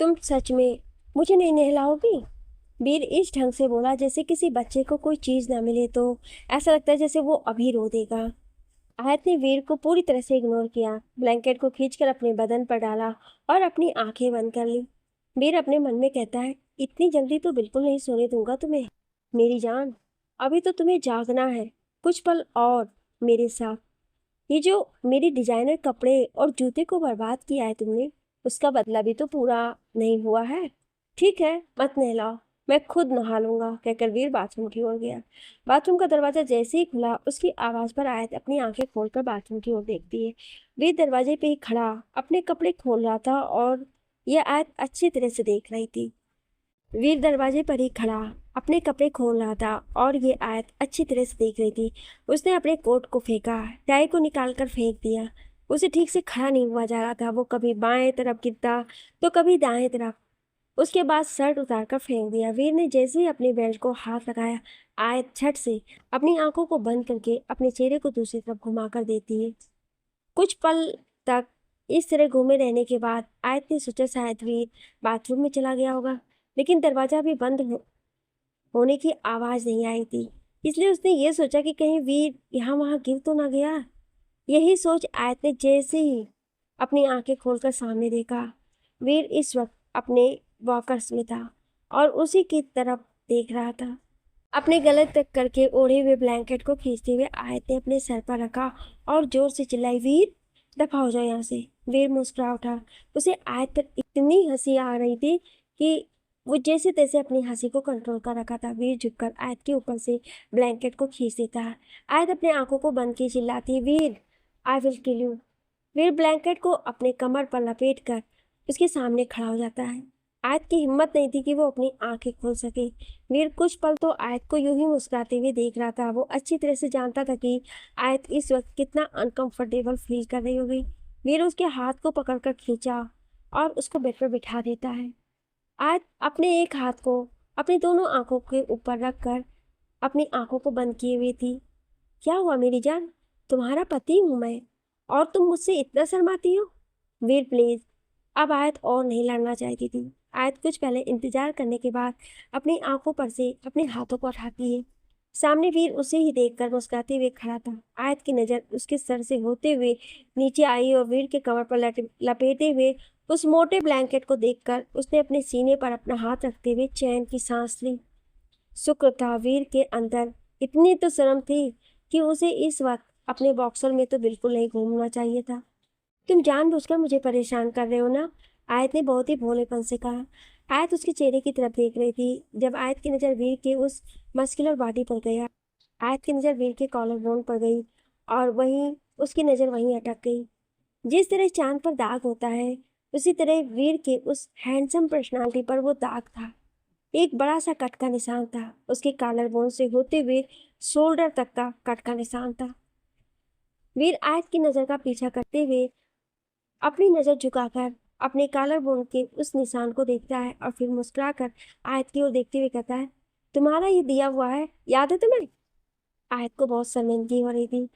तुम सच में मुझे नहीं नहलाओगी? वीर इस ढंग से बोला जैसे किसी बच्चे को कोई चीज ना मिले तो ऐसा लगता है जैसे वो अभी रो देगा। आयत ने वीर को पूरी तरह से इग्नोर किया, ब्लैंकेट को खींचकर अपने बदन पर डाला और अपनी आंखें बंद कर ली। वीर अपने मन में कहता है, इतनी जल्दी तो बिल्कुल नहीं सोने दूंगा तुम्हें मेरी जान। अभी तो तुम्हें जागना है, कुछ पल और मेरे साथ। ये जो मेरे डिजाइनर कपड़े और जूते को बर्बाद किया है तुमने, उसका बदला भी तो पूरा नहीं हुआ है। ठीक है, मत नहलाओ, मैं खुद नहा लूंगा, कहकर वीर बाथरूम की ओर गया। बाथरूम का दरवाजा जैसे ही खुला, उसकी आवाज पर आयत अपनी आंखें खोलकर बाथरूम की ओर देखती है। वीर दरवाजे पे ही खड़ा अपने कपड़े खोल रहा था और यह आयत अच्छी तरह से देख रही थी। वीर दरवाजे पर ही खड़ा अपने कपड़े खोल रहा था और ये आयत अच्छी तरह से देख रही थी। उसने अपने कोट को फेंका, टाई को निकालकर फेंक दिया। उसे ठीक से खड़ा नहीं हुआ जा रहा था। वो कभी बाएं तरफ गिरता तो कभी दाएं तरफ। उसके बाद शर्ट उतारकर फेंक दिया। वीर ने जैसे ही अपने बेल्ट को हाथ लगाया, आयत झट से अपनी आंखों को बंद करके अपने चेहरे को दूसरी तरफ घुमाकर देती है। कुछ पल तक इस तरह घूमे रहने के बाद आयत ने सोचा शायद वीर बाथरूम में चला गया होगा, लेकिन दरवाजा भी बंद होने की आवाज नहीं आई थी। इसलिए उसने ये सोचा कि कहीं वीर यहाँ वहां गिर तो ना गया। यही सोच आयत ने जैसे ही अपनी आंखें खोलकर सामने देखा, वीर इस वक्त अपने वॉकर्स में था और उसी की तरफ देख रहा था। अपने गले तक करके ओढ़े हुए ब्लैंकेट को खींचते हुए आयत ने अपने सर पर रखा और जोर से चिल्लाई, वीर दफा हो जाओ यहाँ से। वीर मुस्कुरा उठा। उसे आयत पर इतनी हंसी आ रही थी कि वो जैसे तैसे अपनी हंसी को कंट्रोल कर रखा था। वीर झुककर आयत के ऊपर से ब्लैंकेट को खींच देता है। आयत अपने आंखों को बंद किए चिल्लाती है, Veer I will kill you. Veer blanket को अपने कमर पर लपेट कर उसके सामने खड़ा हो जाता है। आयत की हिम्मत नहीं थी कि वो अपनी आंखें खोल सके। वीर कुछ पल तो आयत को यूं ही मुस्कुराते हुए देख रहा था। वो अच्छी तरह से जानता था कि आयत इस वक्त कितना अनकंफर्टेबल फील कर रही होगी। वीर उसके हाथ को पकड़कर खींचा और उसको बेड पर बिठा देता है। आयत अपने एक हाथ को अपनी दोनों आंखों के ऊपर रखकर अपनी आंखों को बंद किए हुए थी। क्या हुआ मेरी जान? तुम्हारा पति हूं मैं और तुम मुझसे इतना शर्माती हो? वीर प्लीज। अब आयत और नहीं लड़ना चाहती थी। आयत कुछ पहले इंतजार करने के बाद अपनी आंखों पर से अपने हाथों को उठाती है। सामने वीर उसे ही देखकर मुस्कुराते हुए खड़ा था। आयत की नजर उसके सर से होते हुए नीचे आई और वीर के कमर पर लपेटे हुए उस मोटे ब्लैंकेट को देखकर उसने अपने सीने पर अपना हाथ रखते हुए चैन की सांस ली। शुक्र था वीर के अंदर इतनी तो शर्म थी कि उसे इस वक्त अपने बॉक्सर में तो बिल्कुल नहीं घूमना चाहिए था। तुम जानबूझकर मुझे परेशान कर रहे हो ना? आयत ने बहुत ही भोलेपन से कहा। आयत उसके चेहरे की तरफ देख रही थी। जब आयत की नज़र वीर के उस मस्कुलर बॉडी पर गया, आयत की नज़र वीर के कॉलर बोन पर गई और वहीं उसकी नज़र वहीं अटक गई। जिस तरह चांद पर दाग होता है, उसी तरह वीर के उस हैंडसम पर्सनालिटी पर वो दाग था। एक बड़ा सा कट का निशान था। उसके कॉलर बोन से होते हुए शोल्डर तक का कट का निशान था। वीर आयत की नज़र का पीछा करते हुए अपनी नजर झुकाकर अपने कॉलर बोन के उस निशान को देखता है और फिर मुस्कुराकर आयत की ओर देखते हुए कहता है, तुम्हारा ये दिया हुआ है, याद है तुम्हें? आयत को बहुत शर्मिंदगी हो रही थी।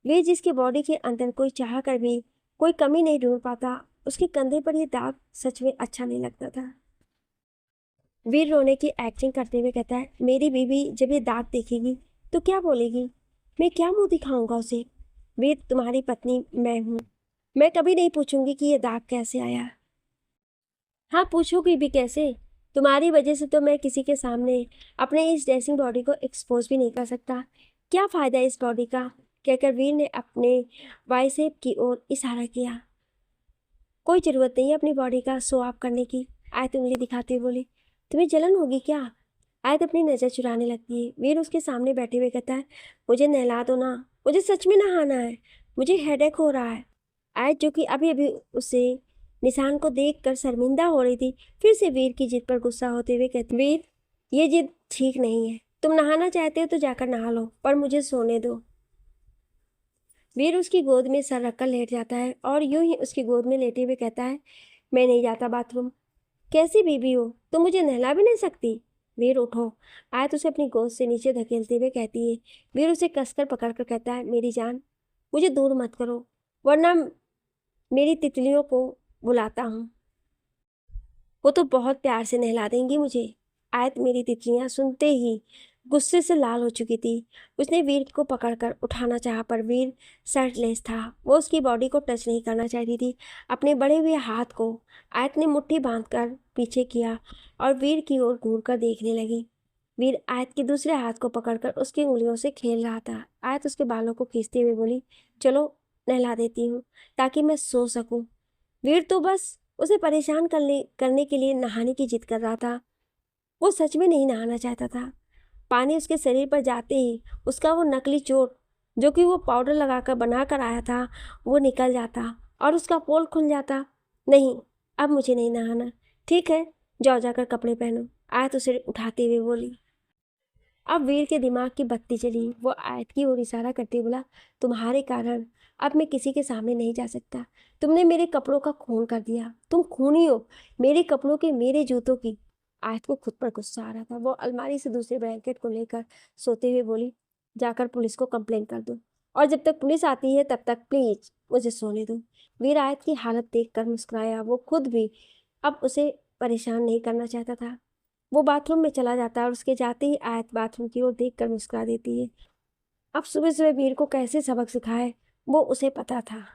वे जिसके बॉडी के अंदर कोई चाह कर भी कोई कमी नहीं ढूंढ पाता, उसके कंधे पर ये दाग सच में अच्छा नहीं लगता था। वीर रोने की एक्टिंग करते हुए कहता है, मेरी बीवी जब ये दाग देखेगी तो क्या बोलेगी? मैं क्या मुंह दिखाऊंगा उसे? वीर, तुम्हारी पत्नी मैं हूँ। मैं कभी नहीं पूछूंगी कि ये दाग कैसे आया। हाँ, पूछोगी भी कैसे? तुम्हारी वजह से तो मैं किसी के सामने अपने इस ड्रेसिंग बॉडी को एक्सपोज भी नहीं कर सकता। क्या फायदा इस बॉडी का? कहकर वीर ने अपने बाइसेप की ओर इशारा किया। कोई जरूरत नहीं है अपनी बॉडी का शो ऑफ करने की। आयत उंगली दिखाते हुए बोली, तुम्हें जलन होगी क्या? आयत अपनी नजर चुराने लगती है। वीर उसके सामने बैठे हुए कहता है, मुझे नहला दो ना, मुझे सच में नहाना है, मुझे हेडेक हो रहा है। आयत जो कि अभी अभी उसे निशान को देखकर शर्मिंदा हो रही थी, फिर से वीर की जिद पर गुस्सा होते हुए कहती, वीर ये जिद ठीक नहीं है। तुम नहाना चाहते हो तो जाकर नहा लो, पर मुझे सोने दो। वीर उसकी गोद में सर रखकर लेट जाता है और यूं ही उसकी गोद में लेटे हुए कहता है, मैं नहीं जाता बाथरूम। कैसी बीबी हो, तुम मुझे नहला भी नहीं सकती? वीर उठो। आयत उसे अपनी गोद से नीचे धकेलते हुए कहती है। वीर उसे कसकर पकड़कर कहता है, मेरी जान, मुझे दूर मत करो, वरना मेरी तितलियों को बुलाता हूँ। वो तो बहुत प्यार से नहला देंगी मुझे। आयत मेरी तितलियां सुनते ही गुस्से से लाल हो चुकी थी। उसने वीर को पकड़कर उठाना चाहा पर वीर शर्टलेस था। वो उसकी बॉडी को टच नहीं करना चाहती थी। अपने बड़े हुए हाथ को आयत ने मुट्ठी बांधकर पीछे किया और वीर की ओर घूर कर देखने लगी। वीर आयत के दूसरे हाथ को पकड़कर उसकी उंगलियों से खेल रहा था। आयत उसके बालों को खींचते हुए बोली, चलो नहला देती हूँ ताकि मैं सो सकूं। वीर तो बस उसे परेशान करने के लिए नहाने की जिद कर रहा था। वो सच में नहीं नहाना चाहता था। पानी उसके शरीर पर जाते ही उसका वो नकली चोट जो कि वो पाउडर लगाकर बना कर आया था वो निकल जाता और उसका पोल खुल जाता। नहीं, अब मुझे नहीं नहाना। ठीक है, जाओ जाकर कपड़े पहनो, आयत उसे उठाते हुए बोली। अब वीर के दिमाग की बत्ती चली। वो आयत की ओर इशारा करते बोला, तुम्हारे कारण अब मैं किसी के सामने नहीं जा सकता। तुमने मेरे कपड़ों का खून कर दिया। तुम खूनी हो, मेरे कपड़ों के, मेरे जूतों की। आयत को खुद पर गुस्सा आ रहा था। वो अलमारी से दूसरे ब्लैंकेट को लेकर सोते हुए बोली, जाकर पुलिस को कंप्लेन कर दो और जब तक पुलिस आती है तब तक प्लीज मुझे सोने दो। वीर आयत की हालत देखकर मुस्कुराया। वो खुद भी अब उसे परेशान नहीं करना चाहता था। वो बाथरूम में चला जाता है और उसके जाते ही आयत बाथरूम की ओर देखकर मुस्कुरा देती है। अब सुबह सुबह वीर को कैसे सबक सिखाए वो उसे पता था।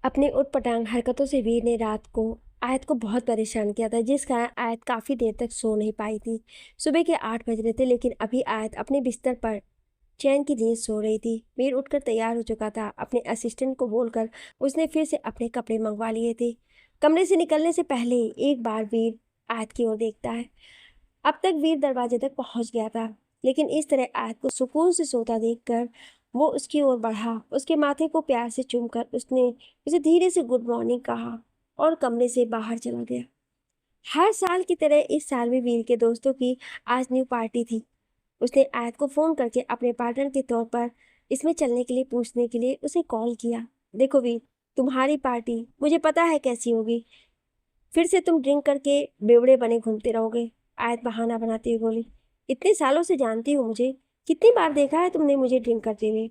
अपने उटपटांग हरकतों से वीर ने रात को आयत को बहुत परेशान किया था, जिस कारण आयत काफ़ी देर तक सो नहीं पाई थी। सुबह के 8 बज रहे थे लेकिन अभी आयत अपने बिस्तर पर चैन की नींद सो रही थी। वीर उठकर तैयार हो चुका था। अपने असिस्टेंट को बोलकर उसने फिर से अपने कपड़े मंगवा लिए थे। कमरे से निकलने से पहले ही एक बार वीर आयत की ओर देखता है। अब तक वीर दरवाजे तक पहुंच गया था लेकिन इस तरह आयत को सुकून से सोता देखकर वो उसकी ओर बढ़ा। उसके माथे को प्यार से चूमकर उसने उसे धीरे से गुड मॉर्निंग कहा और कमरे से बाहर चला गया। हर साल की तरह इस साल भी वीर के दोस्तों की आज न्यू पार्टी थी। उसने आयत को फ़ोन करके अपने पार्टनर के तौर पर इसमें चलने के लिए पूछने के लिए उसे कॉल किया। देखो वीर, तुम्हारी पार्टी मुझे पता है कैसी होगी। फिर से तुम ड्रिंक करके बेवड़े बने घूमते रहोगे। आयत बहाना बनाती हुई बोली, इतने सालों से जानती हो मुझे, कितनी बार देखा है तुमने मुझे ड्रिंक करते हुए।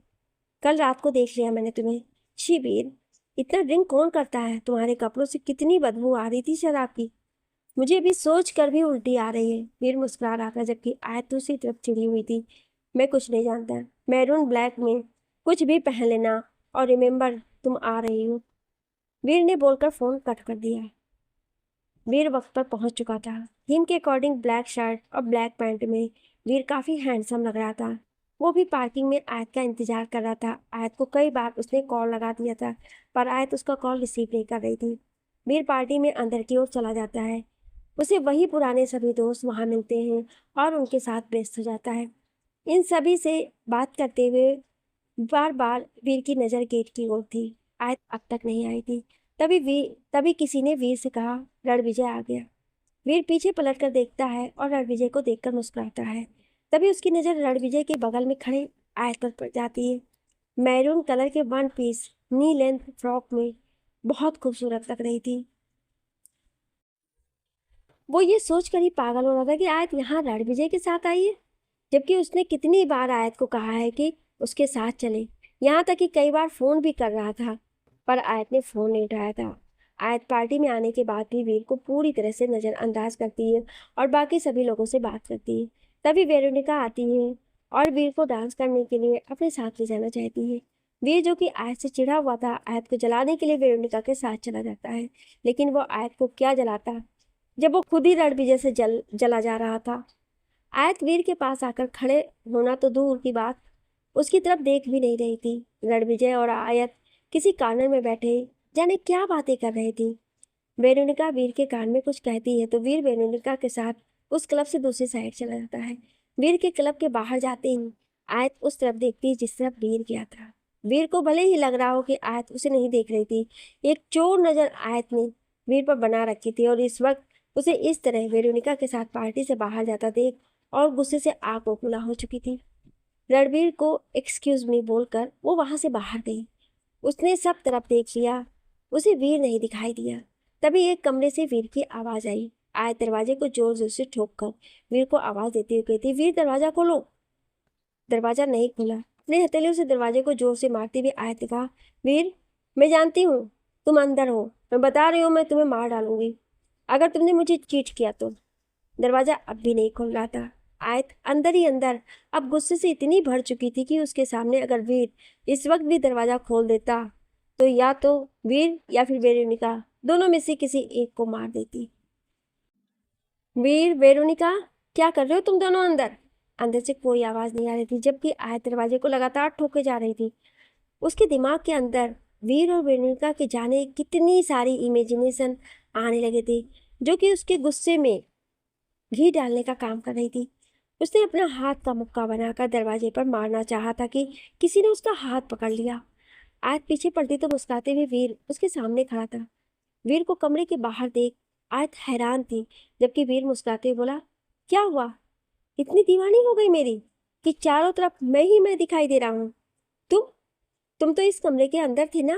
कल रात को देख लिया मैंने तुम्हें। छी वीर, इतना ड्रिंक कौन करता है। तुम्हारे कपड़ों से कितनी बदबू आ रही थी शराब की। मुझे अभी सोच कर भी उल्टी आ रही है। वीर मुस्कुरा रहा था जबकि आयत दूसरी तरफ चिड़ी हुई थी। मैं कुछ नहीं जानता। मैरून ब्लैक में कुछ भी पहन लेना और रिमेंबर तुम आ रही हो। वीर ने बोलकर फ़ोन कट कर दिया। वीर वक्त पर पहुंच चुका था। थीम के अकॉर्डिंग ब्लैक शर्ट और ब्लैक पैंट में वीर काफ़ी हैंडसम लग रहा था। वो भी पार्किंग में आयत का इंतजार कर रहा था। आयत को कई बार उसने कॉल लगा दिया था पर आयत उसका कॉल रिसीव नहीं कर रही थी। वीर पार्टी में अंदर की ओर चला जाता है। उसे वही पुराने सभी दोस्त वहाँ मिलते हैं और उनके साथ व्यस्त हो जाता है। इन सभी से बात करते हुए बार बार वीर की नज़र गेट की ओर थी। आयत अब तक नहीं आई थी। तभी किसी ने वीर से कहा, रणविजय आ गया। वीर पीछे पलटकर देखता है और रणविजय को देखकर मुस्कुराता है। तभी उसकी नज़र रणविजय के बगल में खड़े आयत पर पड़ जाती है। मैरून कलर के one piece knee length frock में बहुत खूबसूरत लग रही थी। वो ये सोचकर ही पागल हो रहा था कि आयत यहाँ रणविजय के साथ आई है, जबकि उसने कितनी बार आयत को कहा है कि उसके साथ चले। यहाँ तक कि कई बार फ़ोन भी कर रहा था पर आयत ने फ़ोन नहीं उठाया था। आयत पार्टी में आने के बाद भी वीर को पूरी तरह से नज़रअंदाज करती है और बाकी सभी लोगों से बात करती है। तभी वेरोनिका आती है और वीर को डांस करने के लिए अपने साथ ले जाना चाहती है। वीर जो कि आयत से चिढ़ा हुआ था आयत को जलाने के लिए वेरोनिका के साथ चला जाता है, लेकिन वो आयत को क्या जलाता जब वो खुद ही रणविजय से जला जा रहा था। आयत वीर के पास आकर खड़े होना तो दूर की बात, उसकी तरफ देख भी नहीं रही थी। रणविजय और आयत किसी कॉर्नर में बैठे जाने क्या बातें कर रही थी। वेरोनिका वीर के कान में कुछ कहती है तो वीर वेरोनिका के साथ उस क्लब से दूसरी साइड चला जाता है। वीर के क्लब के बाहर जाते ही आयत उस तरफ देखती है जिस तरफ वीर गया था। वीर को भले ही लग रहा हो कि आयत उसे नहीं देख रही थी, एक चोर नजर आयत ने वीर पर बना रखी थी और इस वक्त उसे इस तरह वेरोनिका के साथ पार्टी से बाहर जाता देख और गुस्से से आग बबूला हो चुकी थी। रणवीर को एक्सक्यूज मी बोलकर वो वहां से बाहर गई। उसने सब तरफ देख लिया, उसे वीर नहीं दिखाई दिया। तभी एक कमरे से वीर की आवाज आई। आयत दरवाजे को जोर जोर से ठोककर वीर को आवाज देती हुई कहती, वीर दरवाजा खोलो। दरवाजा नहीं खुला। अपने हथेलियों से दरवाजे को जोर से मारती हुई आयत ने कहा, वीर मैं जानती हूँ तुम अंदर हो, मैं बता रही हूँ मैं तुम्हें मार डालूंगी। अगर तुमने मुझे चीट किया तो। दरवाजा अब भी नहीं खुल रहा था। आयत अंदर ही अंदर अब गुस्से से इतनी भर चुकी थी कि उसके सामने अगर वीर इस वक्त भी दरवाजा खोल देता तो या तो वीर या फिर वेरोनिका दोनों में से किसी एक को मार देती। वीर, वेरोनिका, क्या कर रहे हो तुम दोनों अंदर? अंदर से कोई आवाज नहीं आ रही थी, जबकि आयत दरवाजे को लगातार ठोके जा रही थी। उसके दिमाग के अंदर वीर और वेरोनिका के जाने कितनी सारी इमेजिनेशन आने लगे थे, जो कि उसके गुस्से में घी डालने का काम कर रही थी। उसने अपना हाथ का मुक्का बनाकर दरवाजे पर मारना चाहा था कि किसी ने उसका हाथ पकड़ लिया। आयत पीछे पलटी तो मुस्कुराते हुए वीर उसके सामने खड़ा था। वीर को कमरे के बाहर देख आयत हैरान थी, जबकि वीर मुस्कुराते हुए बोला, क्या हुआ? इतनी दीवानी हो गई मेरी कि चारों तरफ मैं दिखाई दे रहा हूँ। तुम तुम तो इस कमरे के अंदर थे ना?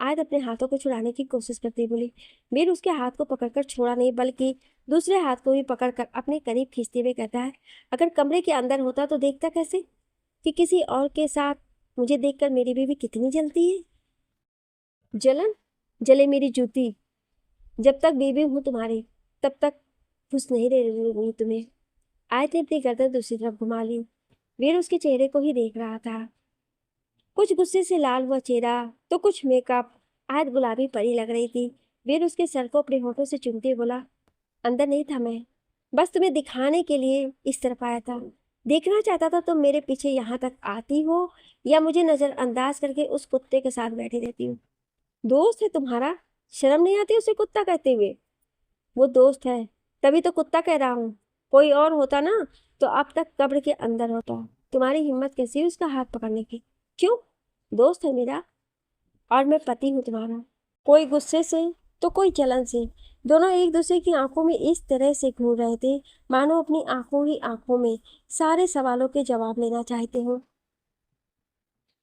आयत अपने हाथों को छुड़ाने की कोशिश करती बोली। वीर उसके हाथ को पकड़कर छोड़ा नहीं, बल्कि दूसरे हाथ को भी पकड़कर अपने करीब खींचते हुए कहता है, अगर कमरे के अंदर होता तो देखता कैसे कि किसी और के साथ? मुझे देखकर मेरी बीवी कितनी जलती है। जलन? जले मेरी जूती। जब तक बीवी हूं तुम्हारी तब तक खुश नहीं रह तुम्हें। आयत ने अपनी गर्दन दूसरी तरफ घुमा ली। वीर उसके चेहरे को ही देख रहा था, कुछ गुस्से से लाल हुआ चेहरा तो कुछ मेकअप। आयत गुलाबी परी लग रही थी। वीर उसके सर को अपने होठों से चूमते बोला, अंदर नहीं था मैं, बस तुम्हें दिखाने के लिए इस तरफ आया था। देखना चाहता था तुम मेरे पीछे यहाँ तक आती हो या मुझे नजरअंदाज करके उस कुत्ते के साथ बैठी रहती हो। दोस्त है तुम्हारा, शर्म नहीं आती उसे कुत्ता कहते हुए? वो दोस्त है, तभी तो कुत्ता कह रहा हूँ। कोई और होता ना तो अब तक कब्र के अंदर होता। तुम्हारी हिम्मत कैसी है उसका हाथ पकड़ने की? क्यों? दोस्त है मेरा और मैं पति हूँ तुम्हारा। कोई गुस्से से तो कोई जलन से। दोनों एक दूसरे की आंखों में इस तरह से घूर रहे थे मानो अपनी आंखों ही आंखों में सारे सवालों के जवाब लेना चाहते हो।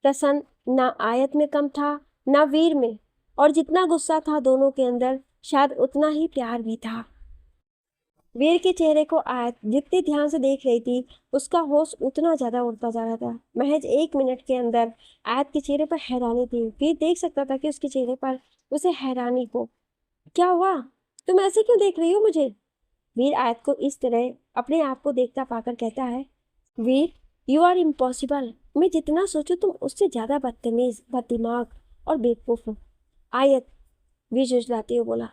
प्रसन्न ना आयत में कम था ना वीर में, और जितना गुस्सा था दोनों के अंदर शायद उतना ही प्यार भी था। वीर के चेहरे को आयत जितने ध्यान से देख रही थी उसका होश उतना ज्यादा उड़ता जा रहा था। महज 1 मिनट के अंदर आयत के चेहरे पर हैरानी थी। वीर देख सकता था कि उसके चेहरे पर उसे हैरानी को। क्या हुआ? तुम ऐसे क्यों देख रही हो मुझे? वीर आयत को इस तरह अपने आप को देखता पाकर कहता है, वीर, यू आर इम्पॉसिबल। मैं जितना सोचूं तुम उससे ज्यादा बदतमीज, बददिमाग और बेवकूफ हो। आयत, वीर झुंझलाते हुए बोला,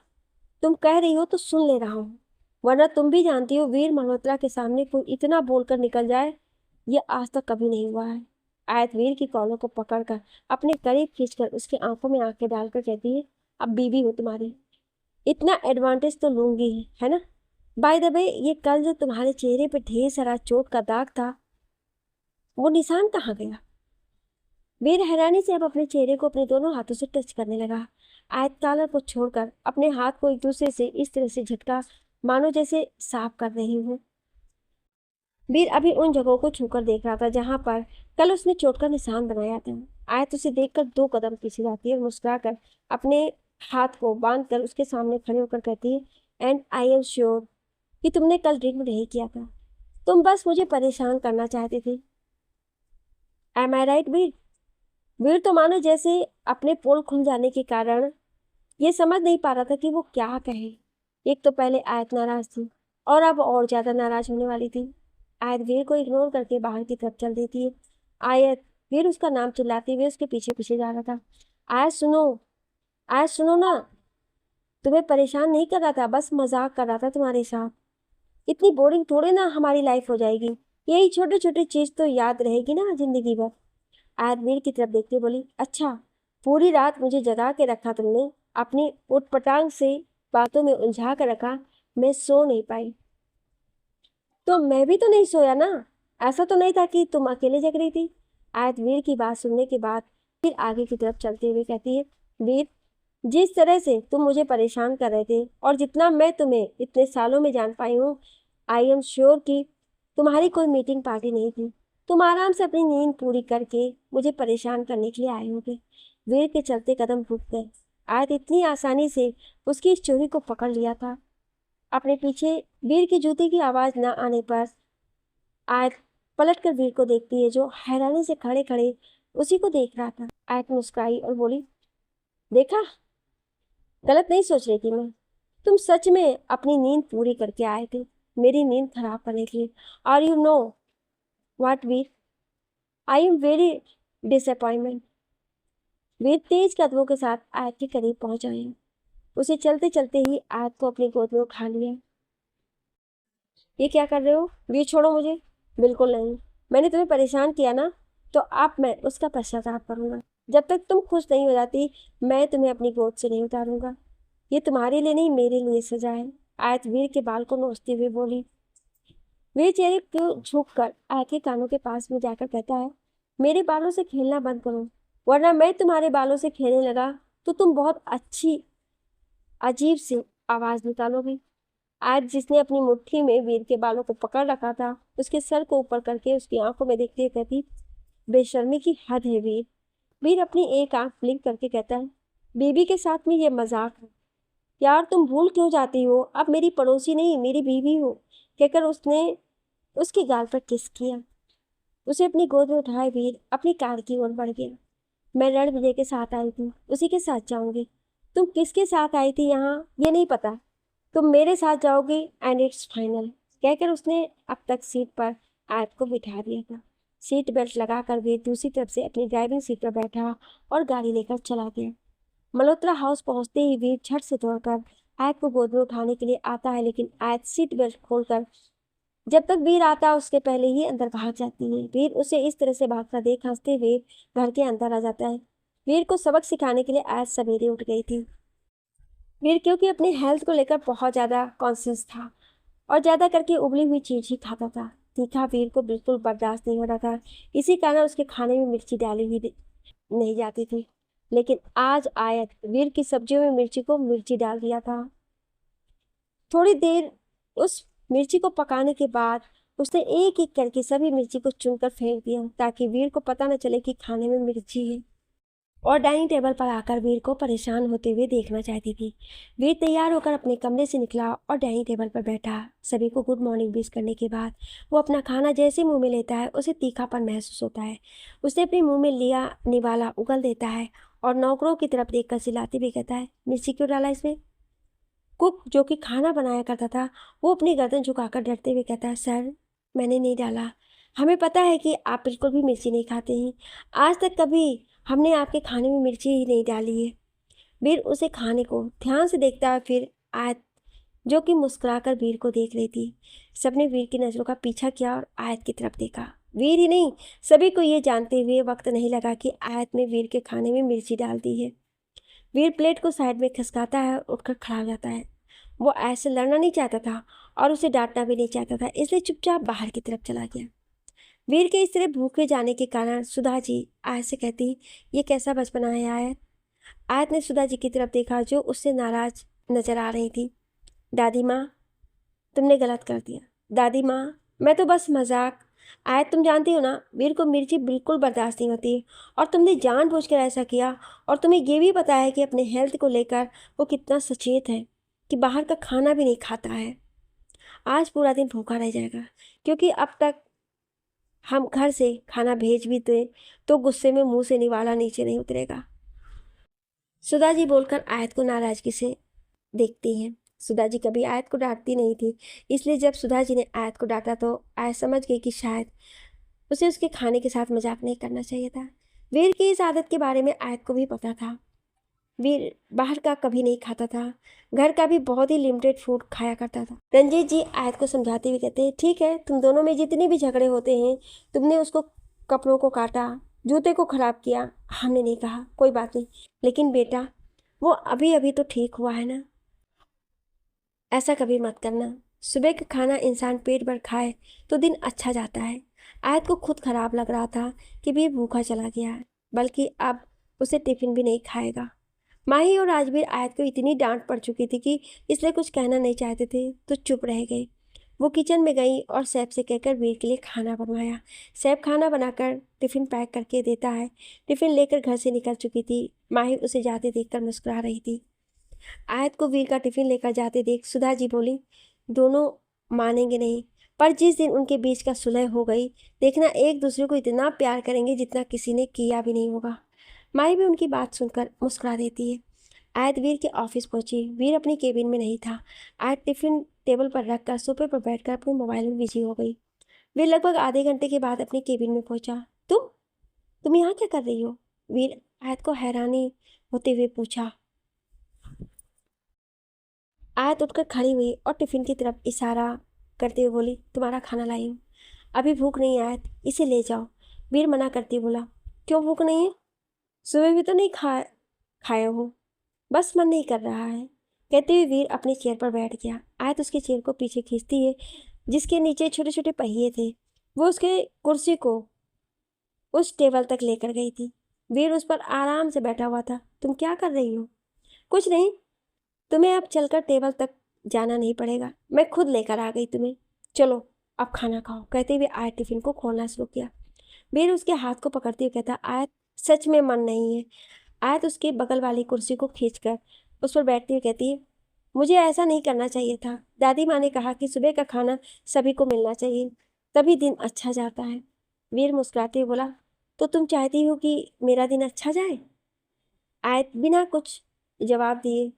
तुम कह रही हो तो सुन ले रहा हूँ, वरना तुम भी जानती हो वीर मल्होत्रा के सामने कोई इतना बोलकर निकल जाए ये आज तक कभी नहीं हुआ है। आयत वीर की कॉलों को पकड़कर अपने करीब खींचकर उसकी आंखों में आंखें डालकर कहती है, अब बीवी हो तुम्हारी, इतना एडवांटेज तो लूंगी ही, है ना? बाय द वे, ये कल जो तुम्हारे चेहरे पर ढेर सारा चोट का दाग था वो निशान कहाँ गया? वीर हैरानी से अब अपने चेहरे को अपने दोनों हाथों से टच करने लगा। आयत कॉलर को छोड़कर अपने हाथ को एक दूसरे से इस तरह से झटका मानो जैसे साफ कर रही हूँ। वीर अभी उन जगहों को छूकर देख रहा था जहां पर कल उसने चोट का निशान बनाया था। आयत उसे देखकर 2 कदम पीछे जाती है और मुस्कुराकर अपने हाथ को बांधकर उसके सामने खड़े होकर कहती है, एंड आई एम श्योर कि तुमने कल ड्रिंक नहीं किया था। तुम बस मुझे परेशान करना चाहती थी। एम आई राइट वीर? वीर तो मानो जैसे अपने पोल खुल जाने के कारण ये समझ नहीं पा रहा था कि वो क्या कहे। एक तो पहले आयत नाराज थी और अब और ज्यादा नाराज होने वाली थी। आयत वीर को इग्नोर करके बाहर की तरफ चल देती है। आयत, वीर उसका नाम चिल्लाते हुए उसके पीछे पीछे जा रहा था। आयत सुनो, आयत सुनो ना, तुम्हें परेशान नहीं कर रहा था, बस मजाक कर रहा था तुम्हारे साथ। इतनी बोरिंग थोड़े ना हमारी लाइफ हो जाएगी, यही छोटे छोटे चीज तो याद रहेगी ना जिंदगी भर। आयत वीर की तरफ देखते बोली, अच्छा, पूरी रात मुझे जगा के रखा तुमने, अपनी उटपटांग से बातों में उलझा कर रखा, मैं सो नहीं पाई। तो मैं भी तो नहीं सोया ना, ऐसा तो नहीं था कि तुम अकेले जग रही थी। आयत वीर की बात सुनने के बाद फिर आगे की तरफ चलते हुए कहती है, वीर, जिस तरह से तुम मुझे परेशान कर रहे थे और जितना मैं तुम्हें इतने सालों में जान पाई हूँ, आई एम श्योर कि तुम्हारी कोई मीटिंग पार्टी नहीं थी। तुम आराम से अपनी नींद पूरी करके मुझे परेशान करने के लिए आए होगे। वीर के चलते कदम रुक गए। आयत इतनी आसानी से उसकी इस चोरी को पकड़ लिया था। अपने पीछे वीर की जूते की आवाज न आने पर आयत पलट कर वीर को देखती है, जो हैरानी से खड़े खड़े उसी को देख रहा था। आयत मुस्कुराई और बोली, देखा, गलत नहीं सोच रही थी मैं। तुम सच में अपनी नींद पूरी करके आए थे, मेरी नींद खराब करने के लिए। Are you know what Veer, I am very disappointment. Veer तेज कदमों के साथ आयत के करीब पहुंच आए। उसे चलते चलते ही आयत को अपनी गोद में उठा लिया। ये क्या कर रहे हो वीर, छोड़ो मुझे। बिल्कुल नहीं, मैंने तुम्हें परेशान किया ना, तो अब मैं उसका पश्चाताप करूंगा। जब तक तुम खुश नहीं हो जाती मैं तुम्हें अपनी गोद से नहीं उतारूंगा। ये तुम्हारे लिए नहीं, मेरे लिए सजा है। आयत वीर के बाल को नोचते हुए बोली। वीर चेहरे को झुक कर आयत के कानों के पास में जाकर कहता है, मेरे बालों से खेलना बंद करो, वरना मैं तुम्हारे बालों से खेलने लगा तो तुम बहुत अच्छी अजीब सी आवाज निकालोगी। आज जिसने अपनी मुट्ठी में वीर के बालों को पकड़ रखा था, उसके सर को ऊपर करके उसकी आंखों में देखते हुए कहती, बेशर्मी की हद है वीर। वीर अपनी एक आंख ब्लिंक करके कहता है, बीबी के साथ में ये मजाक है। यार तुम भूल क्यों जाती हो, अब मेरी पड़ोसी नहीं मेरी बीवी हो। कहकर उसने उसके गाल पर किस किया। उसे अपनी गोद में उठाए वीर अपनी कार की ओर बढ़ गया। मैं रण विजय के साथ आई थी, उसी के साथ जाऊंगी। तुम किसके साथ आई थी यहाँ ये नहीं पता, तुम मेरे साथ जाओगी एंड इट्स फाइनल। कहकर उसने अब तक सीट पर आयत को बिठा दिया था। सीट बेल्ट लगाकर वे दूसरी तरफ से अपनी ड्राइविंग सीट पर बैठा और गाड़ी लेकर चला गया। मल्होत्रा हाउस पहुंचते ही वीर झट से दौड़कर आयत को गोद में उठाने के लिए आता है, लेकिन आयत सीट बेल्ट खोलकर जब तक वीर आता उसके पहले ही अंदर भाग जाती है। वीर उसे इस तरह से भागता देख हंसते हुए घर के अंदर आ जाता है। वीर को सबक सिखाने के लिए आयत सवेरे उठ गई थी। वीर क्योंकि अपनी हेल्थ को लेकर बहुत ज़्यादा कॉन्शियस था और ज़्यादा करके उबली हुई चीज ही खाता था। तीखा वीर को बिल्कुल बर्दाश्त नहीं हो रहा था, इसी कारण उसके खाने में मिर्ची डाली हुई नहीं जाती थी। लेकिन आज आयत वीर की सब्जियों में मिर्ची को मिर्ची डाल दिया था। थोड़ी देर उस मिर्ची को पकाने के बाद उसने एक एक करके सभी मिर्ची को चुनकर फेंक दिया, ताकि वीर को पता न चले कि खाने में मिर्ची है। और डाइनिंग टेबल पर आकर वीर को परेशान होते हुए देखना चाहती थी। वीर तैयार होकर अपने कमरे से निकला और डाइनिंग टेबल पर बैठा। सभी को गुड मॉर्निंग विश करने के बाद वो अपना खाना जैसे मुंह में लेता है उसे तीखापन महसूस होता है। उसने अपने मुंह में लिया निवाला उगल देता है और नौकरों की तरफ देखकर चिल्लाते हुए कहता है, मिर्ची क्यों डाला इसमें। कुक जो कि खाना बनाया करता था वो अपनी गर्दन झुकाकर डरते हुए कहता है, सर मैंने नहीं डाला, हमें पता है कि आप बिल्कुल भी मिर्ची नहीं खाते हैं, आज तक कभी हमने आपके खाने में मिर्ची ही नहीं डाली है। वीर उसे खाने को ध्यान से देखता है, फिर आयत जो कि मुस्कुराकर वीर को देख रही थी। सबने वीर की नज़रों का पीछा किया और आयत की तरफ देखा। वीर ही नहीं, सभी को ये जानते हुए वक्त नहीं लगा कि आयत में वीर के खाने में मिर्ची डाल दी है। वीर प्लेट को साइड में खिसकाता है और उठकर खड़ा हो जाता है। वो ऐसे लड़ना नहीं चाहता था और उसे डांटना भी नहीं चाहता था, इसलिए चुपचाप बाहर की तरफ चला गया। वीर के इस तरह भूखे जाने के कारण सुधा जी आयत से कहती, ये कैसा बचपना है आयत। आयत ने सुधा जी की तरफ देखा जो उससे नाराज नजर आ रही थी। दादी माँ तुमने गलत कर दिया। दादी माँ मैं तो बस मजाक। आयत तुम जानती हो ना वीर को मिर्ची बिल्कुल बर्दाश्त नहीं होती और तुमने जानबूझकर ऐसा किया, और तुम्हें ये भी पता है कि अपने हेल्थ को लेकर वो कितना सचेत है कि बाहर का खाना भी नहीं खाता है। आज पूरा दिन भूखा रह जाएगा, क्योंकि अब तक हम घर से खाना भेज भी दें तो गुस्से में मुंह से निवाला नीचे नहीं उतरेगा। सुधा जी बोलकर आयत को नाराजगी से देखती हैं। सुधा जी कभी आयत को डांटती नहीं थी, इसलिए जब सुधा जी ने आयत को डांटा तो आयत समझ गई कि शायद उसे उसके खाने के साथ मजाक नहीं करना चाहिए था। वीर की इस आदत के बारे में आयत को भी पता था। वीर बाहर का कभी नहीं खाता था, घर का भी बहुत ही लिमिटेड फूड खाया करता था। रंजीत जी आयत को समझाते हुए कहते हैं, ठीक है तुम दोनों में जितने भी झगड़े होते हैं, तुमने उसको कपड़ों को काटा, जूते को खराब किया, हमने नहीं कहा, कोई बात नहीं, लेकिन बेटा वो अभी अभी तो ठीक हुआ है ना, ऐसा कभी मत करना। सुबह का खाना इंसान पेट भर खाए तो दिन अच्छा जाता है। आयत को खुद खराब लग रहा था कि वीर भूखा चला गया है, बल्कि अब उसे टिफिन भी नहीं खाएगा। माही और राजवीर आयत को इतनी डांट पड़ चुकी थी कि इसलिए कुछ कहना नहीं चाहते थे तो चुप रह गए। वो किचन में गई और सैफ से कहकर वीर के लिए खाना बनवाया। सैफ खाना बनाकर टिफ़िन पैक करके देता है। टिफ़िन लेकर घर से निकल चुकी थी। माही उसे जाते देखकर मुस्कुरा रही थी। आयत को वीर का टिफ़िन लेकर जाते देख सुधा जी बोली, दोनों मानेंगे नहीं, पर जिस दिन उनके बीच का सुलह हो गई, देखना एक दूसरे को इतना प्यार करेंगे जितना किसी ने किया भी नहीं होगा। माही भी उनकी बात सुनकर मुस्कुरा देती है। आयत वीर के ऑफिस पहुंची। वीर अपनी केबिन में नहीं था। आयत टिफिन टेबल पर रखकर सोफे पर बैठकर अपने मोबाइल में बिजी हो गई। वीर लगभग आधे घंटे के बाद अपनी केबिन में पहुंचा। तुम यहाँ क्या कर रही हो? वीर आयत को हैरानी होते हुए पूछा। आयत उठकर खड़ी हुई और टिफिन की तरफ इशारा करते हुए बोली, तुम्हारा खाना लाई हूँ। अभी भूख नहीं आयत, इसे ले जाओ। वीर मना करती बोला, क्यों भूख नहीं है? सुबह भी तो नहीं खाए हो, बस मन नहीं कर रहा है। कहते हुए वीर अपनी चेयर पर बैठ गया। आयत उसकी चेयर को पीछे खींचती है जिसके नीचे छोटे छोटे पहिए थे। वो उसके कुर्सी को उस टेबल तक लेकर गई थी। वीर उस पर आराम से बैठा हुआ था। तुम क्या कर रही हो? कुछ नहीं, तुम्हें अब चलकर टेबल तक जाना नहीं पड़ेगा, मैं खुद लेकर आ गई तुम्हें। चलो अब खाना खाओ। कहते हुए आयत टिफिन को खोलना शुरू किया। वीर उसके हाथ को पकड़ते हुए कहता, आयत सच में मन नहीं है। आयत उसके बगल वाली कुर्सी को खींचकर उस पर बैठती हुई कहती है, मुझे ऐसा नहीं करना चाहिए था। दादी माँ ने कहा कि सुबह का खाना सभी को मिलना चाहिए, तभी दिन अच्छा जाता है। वीर मुस्कुराते हुए बोला, तो तुम चाहती हो कि मेरा दिन अच्छा जाए? आयत बिना कुछ जवाब दिए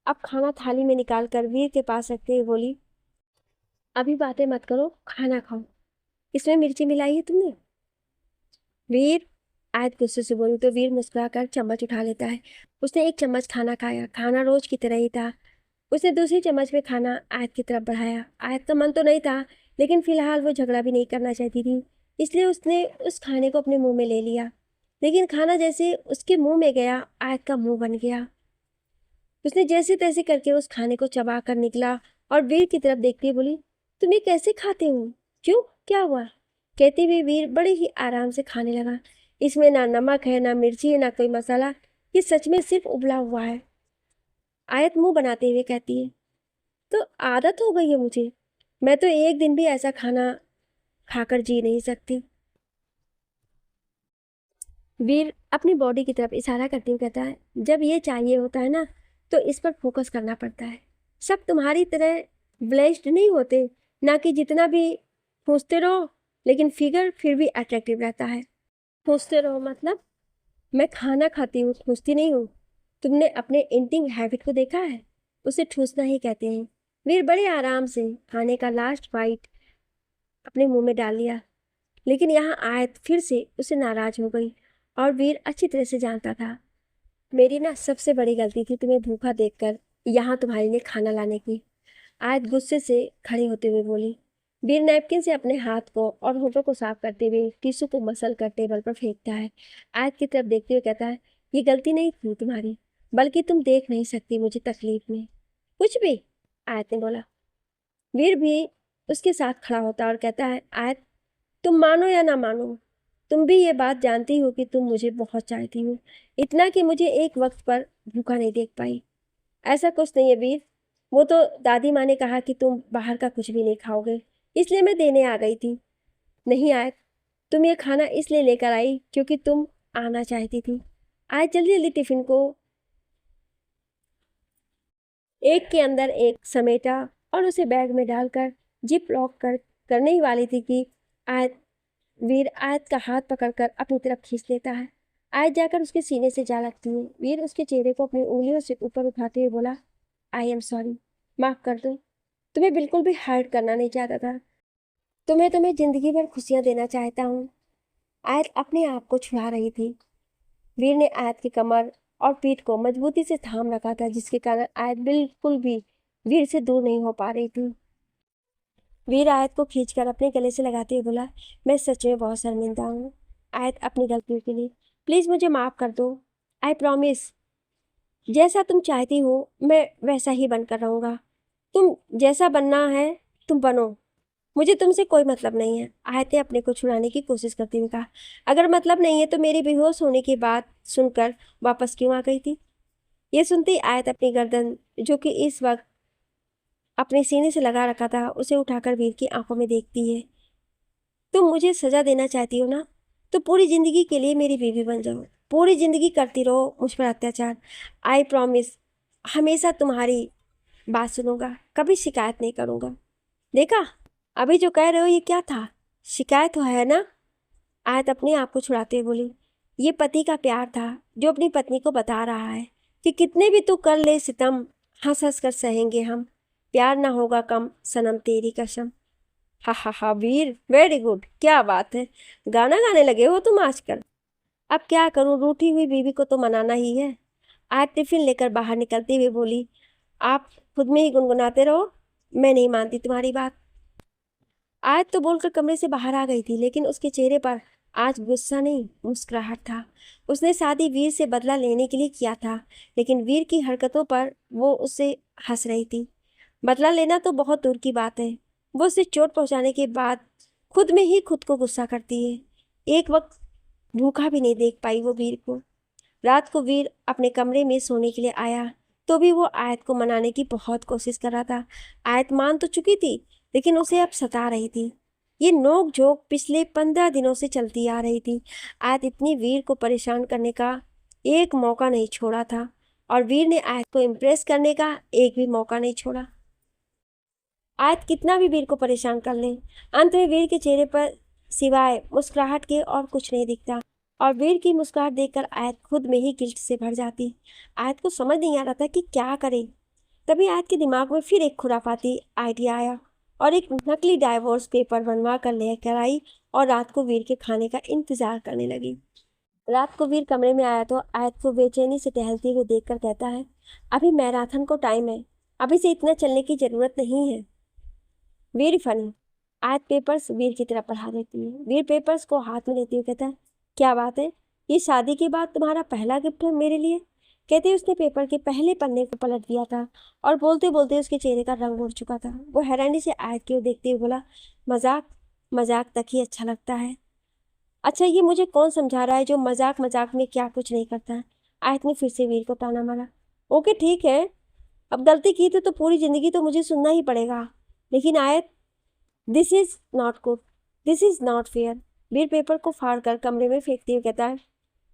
अब खाना थाली में निकाल कर वीर के पास रखते हुए बोली, अभी बातें मत करो, खाना खाओ। इसमें मिर्ची मिलाई है तुमने? वीर आयत गुस्से से बोली तो वीर मुस्कुराकर चम्मच उठा लेता है। उसने एक चम्मच खाना खाया। खाना रोज की तरह ही था। उसने दूसरी चम्मच में खाना आयत की तरफ बढ़ाया। आयत का मन तो नहीं था, लेकिन फिलहाल वो झगड़ा भी नहीं करना चाहती थी, इसलिए उसने उस खाने को अपने मुंह में ले लिया। लेकिन खाना जैसे उसके मुंह में गया, आयत का मुंह बन गया। उसने जैसे तैसे करके उस खाने को चबा कर निकला और वीर की तरफ देखती हुई बोली, तुम ये कैसे खाते हो? क्यों, क्या हुआ? कहते हुए वीर बड़े ही आराम से खाने लगा। इसमें ना नमक है, ना मिर्ची है, ना कोई मसाला, ये सच में सिर्फ उबला हुआ है। आयत मुंह बनाते हुए कहती है, तो आदत हो गई है मुझे, मैं तो एक दिन भी ऐसा खाना खाकर जी नहीं सकती। वीर अपनी बॉडी की तरफ इशारा करते हुए कहता है, जब ये चाहिए होता है ना, तो इस पर फोकस करना पड़ता है। सब तुम्हारी तरह ब्लेस्ड नहीं होते, ना कि जितना भी पूछते रहो लेकिन फिगर फिर भी अट्रैक्टिव रहता है। पूछते रहो मतलब? मैं खाना खाती हूँ, ठूसती नहीं हूँ। तुमने अपने ईटिंग हैबिट को देखा है? उसे ठूसना ही कहते हैं। वीर बड़े आराम से खाने का लास्ट बाइट अपने मुंह में डाल लिया, लेकिन यहाँ आयत फिर से उसे नाराज हो गई और वीर अच्छी तरह से जानता था, मेरी ना सबसे बड़ी गलती थी तुम्हें भूखा देखकर यहाँ तुम्हारे लिए खाना लाने की। आयत गुस्से से खड़े होते हुए बोली। वीर नैपकिन से अपने हाथ को और होठों को साफ करते हुए टिश्यू को मसल कर टेबल पर फेंकता है। आयत की तरफ देखते हुए कहता है, ये गलती नहीं थी तुम्हारी, बल्कि तुम देख नहीं सकती मुझे तकलीफ में। कुछ भी? आयत ने बोला। वीर भी उसके साथ खड़ा होता और कहता है, आयत तुम मानो या ना मानो, तुम भी ये बात जानती हो कि तुम मुझे बहुत चाहती हो, इतना कि मुझे एक वक्त पर भूखा नहीं देख पाई। ऐसा कुछ नहीं है वीर, वो तो दादी माँ ने कहा कि तुम बाहर का कुछ भी नहीं खाओगे, इसलिए मैं देने आ गई थी। नहीं आयत, तुम ये खाना इसलिए लेकर आई क्योंकि तुम आना चाहती थी। आज जल्दी जल्दी टिफिन को एक के अंदर एक समेटा और उसे बैग में डालकर जिप लॉक करने ही वाली थी कि आयत वीर आयत का हाथ पकड़कर अपनी तरफ खींच लेता है। आयत जाकर उसके सीने से जा लगती है। वीर उसके चेहरे को अपनी उंगलियों से ऊपर उठाते हुए बोला, आई एम सॉरी, माफ कर दो, तुम्हें बिल्कुल भी हर्ट करना नहीं चाहता था। तुम्हें जिंदगी भर खुशियां देना चाहता हूँ। आयत अपने आप को छुड़ा रही थी। वीर ने आयत की कमर और पीठ को मजबूती से थाम रखा था, जिसके कारण आयत बिल्कुल भी वीर से दूर नहीं हो पा रही थी। वीर आयत को खींचकर अपने गले से लगाते हुए बोला, मैं सच में बहुत शर्मिंदा हूँ आयत, अपनी गलतियों के लिए प्लीज़ मुझे माफ़ कर दो। आई प्रॉमिस, जैसा तुम चाहती हो मैं वैसा ही बनकर रहूँगा। तुम जैसा बनना है तुम बनो, मुझे तुमसे कोई मतलब नहीं है। आयत ने अपने को छुड़ाने की कोशिश करते हुए कहा, अगर मतलब नहीं है तो मेरी बेहोश होने की बात सुनकर वापस क्यों आ गई थी? ये सुनते ही आयत अपनी गर्दन, जो कि इस वक्त अपने सीने से लगा रखा था, उसे उठाकर वीर की आंखों में देखती है। तुम मुझे सजा देना चाहती हो ना, तो पूरी जिंदगी के लिए मेरी बीवी बन जाओ, पूरी जिंदगी करती रहो मुझ पर अत्याचार। आई प्रॉमिस, हमेशा तुम्हारी बात सुनूंगा, कभी शिकायत नहीं करूंगा। देखा, अभी जो कह रहे हो ये क्या था? शिकायत तो है ना? आयत अपने आप को छुड़ाते हुए बोली, ये पति का प्यार था जो अपनी पत्नी को बता रहा है। कि कितने भी तू कर ले सितम, हंस हंस कर सहेंगे हम, प्यार ना होगा कम सनम तेरी कसम। हा वीर, वेरी गुड, क्या बात है, गाना गाने लगे हो तुम आजकल। अब क्या करूं, रूठी हुई बीवी को तो मनाना ही है। आज टिफिन लेकर बाहर निकलते हुए बोली, आप खुद में ही गुनगुनाते रहो, मैं नहीं मानती तुम्हारी बात। आज तो बोलकर कमरे से बाहर आ गई थी, लेकिन उसके चेहरे पर आज गुस्सा नहीं, मुस्कुराहट था। उसने शादी वीर से बदला लेने के लिए किया था, लेकिन वीर की हरकतों पर वो उससे हंस रही थी। बदला लेना तो बहुत दूर की बात है, वो उसे चोट पहुंचाने के बाद खुद में ही खुद को गुस्सा करती है। एक वक्त भूखा भी नहीं देख पाई वो वीर को। रात को वीर अपने कमरे में सोने के लिए आया, तो भी वो आयत को मनाने की बहुत कोशिश कर रहा था। आयत मान तो चुकी थी, लेकिन उसे अब सता रही थी। ये नोक झोंक पिछले 15 दिनों से चलती आ रही थी। आयत इतनी वीर को परेशान करने का एक मौका नहीं छोड़ा था, और वीर ने आयत को इम्प्रेस करने का एक भी मौका नहीं छोड़ा। आयत कितना भी वीर को परेशान कर ले, अंत में वीर के चेहरे पर सिवाय मुस्कुराहट के और कुछ नहीं दिखता, और वीर की मुस्कुराहट देखकर आयत खुद में ही गिल्ट से भर जाती। आयत को समझ नहीं आ रहा था कि क्या करे। तभी आयत के दिमाग में फिर एक खुराफाती आइडिया आया, और एक नकली डाइवोर्स पेपर बनवा कर लेकर आई, और रात को वीर के खाने का इंतजार करने लगी। रात को वीर कमरे में आया तो आयत को बेचैनी से टहलते हुए देखकर कहता है, अभी मैराथन को टाइम है, अभी से इतना चलने की जरूरत नहीं है। Very funny. आयत पेपर्स वीर की तरफ बढ़ा देती है। वीर पेपर्स को हाथ में लेते हुए कहता है, क्या बात है, ये शादी के बाद तुम्हारा पहला गिफ्ट है मेरे लिए। कहते ही उसने पेपर के पहले पन्ने को पलट दिया था, और बोलते बोलते उसके चेहरे का रंग उड़ चुका था। वो हैरानी से आयत की ओर देखते हुए बोला, मजाक मजाक तक ही अच्छा लगता है। अच्छा, ये मुझे कौन समझा रहा है जो मजाक मजाक में क्या कुछ नहीं करता है। आयत ने फिर से वीर को ताना मारा। ओके ठीक है, अब गलती की थी तो पूरी जिंदगी तो मुझे सुनना ही पड़ेगा, लेकिन आयत, this is not good, this is not fair. Veer paper को फाड़ कर कमरे में फेंकते हुए कहता है,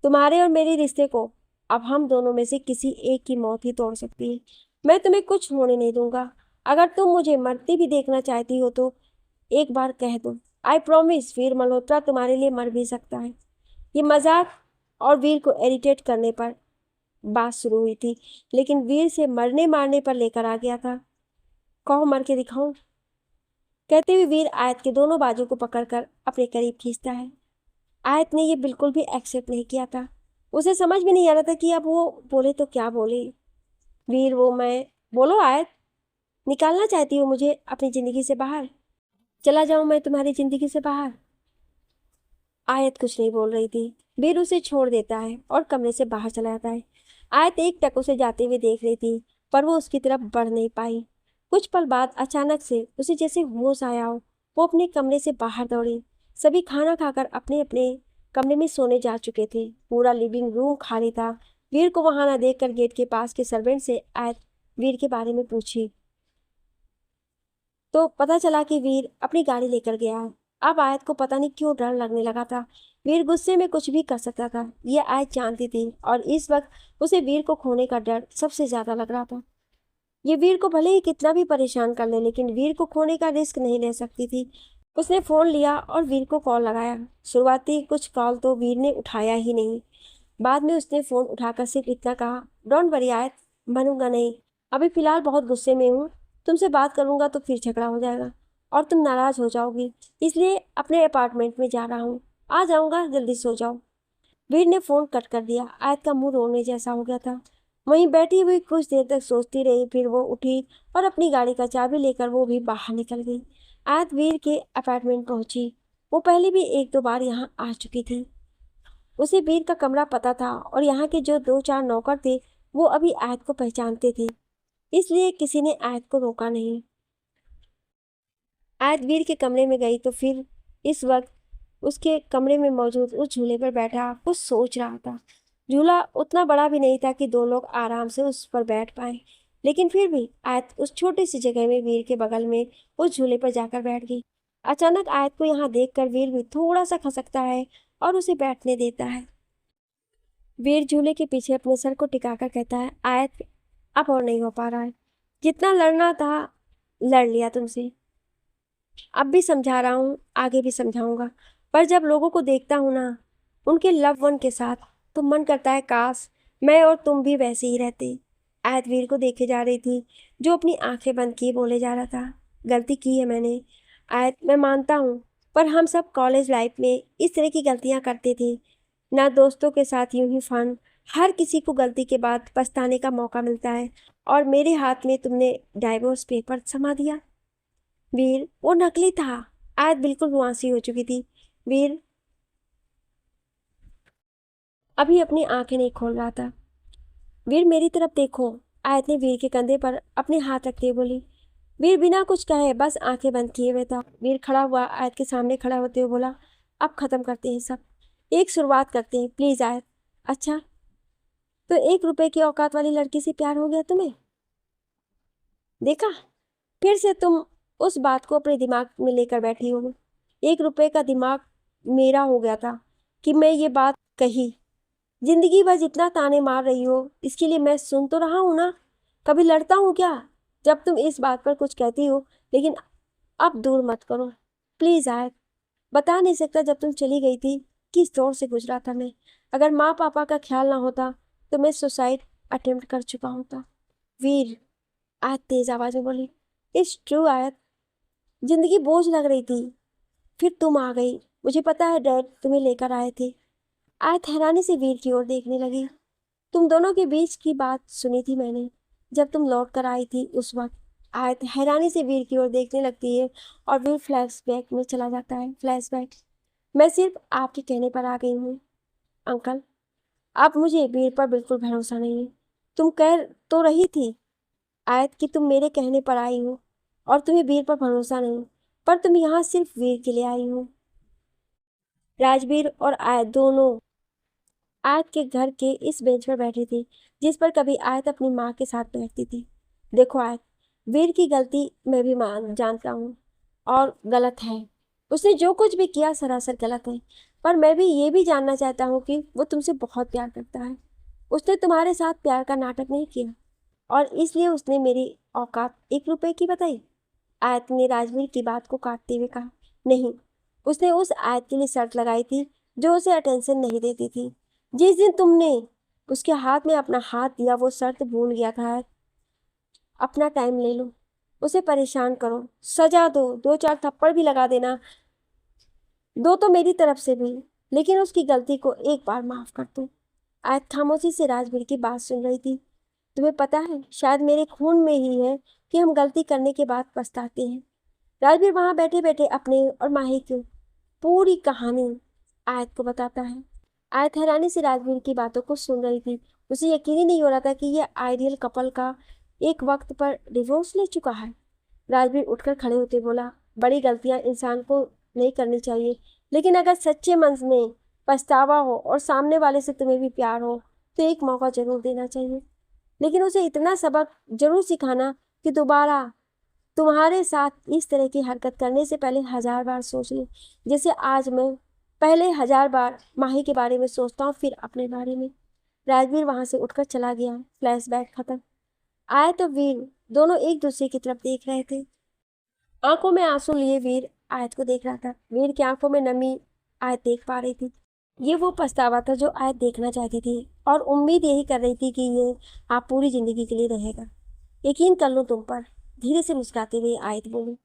तुम्हारे और मेरे रिश्ते को अब हम दोनों में से किसी एक की मौत ही तोड़ सकती है। मैं तुम्हें कुछ होने नहीं दूंगा। अगर तुम मुझे मरती भी देखना चाहती हो तो एक बार कह दो, आई प्रॉमिस वीर मल्होत्रा तुम्हारे लिए मर भी सकता है। ये मजाक और वीर को इरिटेट करने पर बात शुरू हुई थी, लेकिन वीर से मरने मारने पर लेकर आ गया था। कहो मर के दिखाऊं। कहते हुए वीर आयत के दोनों बाजू को पकड़कर अपने करीब खींचता है। आयत ने ये बिल्कुल भी एक्सेप्ट नहीं किया था। उसे समझ भी नहीं आ रहा था कि अब वो बोले तो क्या बोले। वीर, वो मैं, बोलो आयत, निकालना चाहती हो मुझे अपनी जिंदगी से बाहर? चला जाऊं मैं तुम्हारी जिंदगी से बाहर? आयत कुछ नहीं बोल रही थी। वीर उसे छोड़ देता है और कमरे से बाहर चला जाता है। आयत एक टक उसे जाते हुए देख रही थी, पर वो उसकी तरफ बढ़ नहीं पाई। कुछ पल बाद अचानक से उसे जैसे होश आया हो, वो अपने कमरे से बाहर दौड़ी। सभी खाना खाकर अपने अपने कमरे में सोने जा चुके थे। पूरा लिविंग रूम खाली था। वीर को वहां न देखकर गेट के पास के सर्वेंट से आयत वीर के बारे में पूछी, तो पता चला कि वीर अपनी गाड़ी लेकर गया है। अब आयत को पता नहीं क्यों डर लगने लगा था। वीर गुस्से में कुछ भी कर सकता था, ये आयत जानती थी, और इस वक्त उसे वीर को खोने का डर सबसे ज्यादा लग रहा था। ये वीर को भले ही कितना भी परेशान कर ले, लेकिन वीर को खोने का रिस्क नहीं ले सकती थी। उसने फोन लिया और वीर को कॉल लगाया। शुरुआती कुछ कॉल तो वीर ने उठाया ही नहीं। बाद में उसने फोन उठाकर सिर्फ इतना कहा, डोंट वरी आयत, बनूंगा नहीं, अभी फिलहाल बहुत गुस्से में हूँ, तुमसे बात करूंगा तो फिर झगड़ा हो जाएगा और तुम नाराज हो जाओगी, इसलिए अपने अपार्टमेंट में जा रहा हूँ, आ जाऊंगा, जल्दी सो जाओ। वीर ने फोन कट कर दिया। आयत का मुंह रोने जैसा हो गया था। वहीं बैठी हुई कुछ देर तक सोचती रही, फिर वो उठी और अपनी गाड़ी का चाबी लेकर वो भी बाहर निकल गई। आयत वीर के अपार्टमेंट पहुंची। वो पहले भी एक दो बार यहाँ आ चुकी थी। उसे वीर का कमरा पता था, और यहाँ के जो दो चार नौकर थे वो अभी आयत को पहचानते थे, इसलिए किसी ने आयत को रोका नहीं। आयत वीर के कमरे में गई तो फिर इस वक्त उसके कमरे में मौजूद उस झूले पर बैठा कुछ सोच रहा था। झूला उतना बड़ा भी नहीं था कि दो लोग आराम से उस पर बैठ पाए, लेकिन फिर भी आयत उस छोटी सी जगह में वीर के बगल में उस झूले पर जाकर बैठ गई। अचानक आयत को यहाँ देखकर वीर भी थोड़ा सा खसकता है और उसे बैठने देता है। वीर झूले के पीछे अपने सर को टिकाकर कहता है, आयत, अब और नहीं हो पा रहा है, जितना लड़ना था लड़ लिया तुमसे, अब भी समझा रहा हूँ, आगे भी समझाऊंगा, पर जब लोगों को देखता हूँ ना उनके लव वन के साथ, तो मन करता है काश मैं और तुम भी वैसे ही रहते। आयत वीर को देखे जा रही थी, जो अपनी आंखें बंद किए बोले जा रहा था। गलती की है मैंने आयत, मैं मानता हूँ, पर हम सब कॉलेज लाइफ में इस तरह की गलतियाँ करते थे ना। दोस्तों के साथ यूं ही फन। हर किसी को गलती के बाद पछताने का मौका मिलता है, और मेरे हाथ में तुमने डाइवोर्स पेपर थमा दिया। वीर, वो नकली था। आयत बिल्कुल मुआसी हो चुकी थी। वीर अभी अपनी आंखें नहीं खोल रहा था। वीर मेरी तरफ देखो। आयत ने वीर के कंधे पर अपने हाथ रखते हुए बोली। वीर बिना कुछ कहे बस आंखें बंद किए हुए था। वीर खड़ा हुआ आयत के सामने खड़ा होते हुए बोला, अब खत्म करते हैं सब, एक शुरुआत करते हैं, प्लीज आयत। अच्छा, तो 1 रुपए की औकात वाली लड़की से प्यार हो गया तुम्हें? देखा, फिर से तुम उस बात को अपने दिमाग में लेकर बैठी हो। 1 रुपए का दिमाग मेरा हो गया था कि मैं ये बात कही। जिंदगी भर जितना ताने मार रही हो, इसके लिए मैं सुन तो रहा हूं ना। कभी लड़ता हूं क्या जब तुम इस बात पर कुछ कहती हो? लेकिन अब दूर मत करो प्लीज आयत। बता नहीं सकता जब तुम चली गई थी किस दौर से गुजरा था मैं। अगर माँ पापा का ख्याल ना होता तो मैं सुसाइड अटेम्प्ट कर चुका होता। वीर, आयत तेज आवाज में बोली। इट्स ट्रू आयत, जिंदगी बोझ लग रही थी, फिर तुम आ गई। मुझे पता है डैड तुम्हें लेकर आए थे। आयत हैरानी से वीर की ओर देखने लगी। तुम दोनों के बीच की बात सुनी थी मैंने, जब तुम लौट कर आई थी उस वक्त। आयत हैरानी से वीर की ओर देखने लगती है, और वीर फ्लैशबैक में चला जाता है। फ्लैशबैक, मैं सिर्फ आपके कहने पर आ गई हूँ अंकल। अब मुझे वीर पर बिल्कुल भरोसा नहीं है। तुम कह तो रही थी आयत कि तुम मेरे कहने पर आई हो और तुम्हें वीर पर भरोसा नहीं, पर तुम यहाँ सिर्फ वीर के लिए आई हो। राजवीर और आयत दोनों आयत के घर के इस बेंच पर बैठी थी जिस पर कभी आयत अपनी माँ के साथ बैठती थी। देखो आयत, वीर की गलती मैं भी मान जानता हूँ, और गलत है। उसने जो कुछ भी किया सरासर गलत है। पर मैं भी ये भी जानना चाहता हूँ कि वो तुमसे बहुत प्यार करता है। उसने तुम्हारे साथ प्यार का नाटक नहीं किया, और इसलिए उसने मेरी औकात 1 रुपए की बताई। आयत ने राजवीर की बात को काटते हुए कहा, नहीं, उसने उस आयत के लिए शर्त लगाई थी जो उसे अटेंशन नहीं देती थी। जिस दिन तुमने उसके हाथ में अपना हाथ दिया वो शर्त भूल गया था। आयत, अपना टाइम ले लो, उसे परेशान करो, सजा दो, 2-4 थप्पड़ भी लगा देना, दो तो मेरी तरफ से भी, लेकिन उसकी गलती को एक बार माफ कर दो। आयत खामोशी से राजवीर की बात सुन रही थी। तुम्हें पता है, शायद मेरे खून में ही है कि हम गलती करने के बाद पछताते हैं। राजवीर वहां बैठे बैठे अपने और माही की पूरी कहानी आयत को बताता है। आयत हैरानी से राजवीर की बातों को सुन रही थी। उसे यकीन ही नहीं हो रहा था कि यह आइडियल कपल का एक वक्त पर डिवोर्स ले चुका है। राजवीर उठकर खड़े होते बोला, बड़ी गलतियां इंसान को नहीं करनी चाहिए, लेकिन अगर सच्चे मन में पछतावा हो और सामने वाले से तुम्हें भी प्यार हो तो एक मौका जरूर देना चाहिए। लेकिन उसे इतना सबक जरूर सिखाना कि दोबारा तुम्हारे साथ इस तरह की हरकत करने से पहले 1000 बार सोच ले, जैसे आज मैं पहले 1000 बार माही के बारे में सोचता हूँ, फिर अपने बारे में। राजवीर वहां से उठकर चला गया। फ्लैशबैक खत्म। आए तो वीर दोनों एक दूसरे की तरफ देख रहे थे। आंखों में आंसू लिए वीर आयत को देख रहा था। वीर की आंखों में नमी आयत देख पा रही थी। ये वो पछतावा था जो आयत देखना चाहती थी, और उम्मीद यही कर रही थी कि ये आप पूरी जिंदगी के लिए रहेगा। यकीन कर लो तुम पर, धीरे से मुस्कुराते हुए आयत बोली।